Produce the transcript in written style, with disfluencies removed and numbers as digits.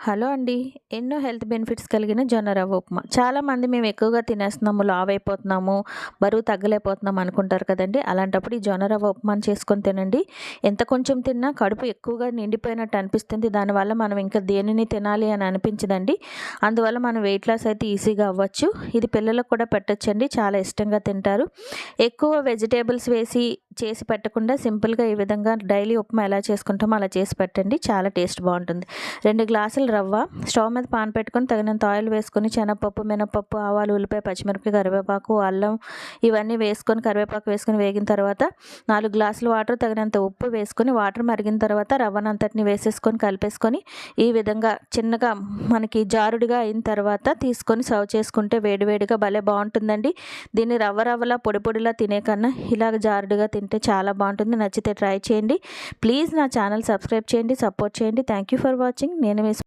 Hello అండి. ఎన్నో health benefits కలిగిన జొన్న రవ్వ ఉప్మా. చాలామంది మేము ఎక్కువగా తినేస్తున్నాము, లావైపోతున్నాము, బరువు తగ్గలేకపోతున్నాం అనుకుంటారు కదండీ! అలాంటప్పుడు ఈ జొన్న రవ్వ ఉప్మాని చేసుకొని తినండి. ఎంత కొంచెం తిన్నా కడుపు ఎక్కువగా నిండిపోయినట్టు అనిపిస్తుంది. దానివల్ల మనం ఇంకా దేనిని తినాలి అని అనిపించదండి. అందువల్ల మనం వెయిట్ లాస్ అయితే ఈజీగా అవ్వచ్చు. ఇది పిల్లలకు కూడా పెట్టొచ్చండి. చాలా ఇష్టంగా తింటారు. ఎక్కువ వెజిటేబుల్స్ వేసి చేసి పెట్టకుండా సింపుల్‌గా ఈ విధంగా డైలీ ఉప్మా ఎలా చేసుకుంటామో అలా చేసి పెట్టండి. చాలా టేస్ట్ బావుంటుంది. 2 గ్లాసుల రవ్వ, స్టవ్ మీద పాన్ పెట్టుకొని తగినంత ఆయిల్ వేసుకొని శనగపప్పు, మినపప్పు, ఆవాలు, ఉల్లిపాయ, పచ్చిమిరపకాయ, కరివేపాకు, అల్లం ఇవన్నీ వేసుకొని కరివేపాకు వేసుకొని వేగిన తర్వాత 4 గ్లాసుల వాటర్, తగినంత ఉప్పు వేసుకొని వాటర్ మరిగిన తర్వాత రవ్వనంతటిని వేసేసుకొని కలిపేసుకొని ఈ విధంగా చిన్నగా మనకి జారుడుగా అయిన తర్వాత తీసుకొని సర్వ్ చేసుకుంటే వేడివేడిగా భలే బావుంటుందండి. దీన్ని రవ్వ రవ్వలా పొడి పొడిలా తినే కన్నా ఇలాగ జారుడుగా తింటే చాలా బావుంటుంది. నచ్చితే ట్రై చేయండి. ప్లీజ్ నా ఛానల్ సబ్స్క్రైబ్ చేయండి, సపోర్ట్ చేయండి. Thank you for watching. నేను మీ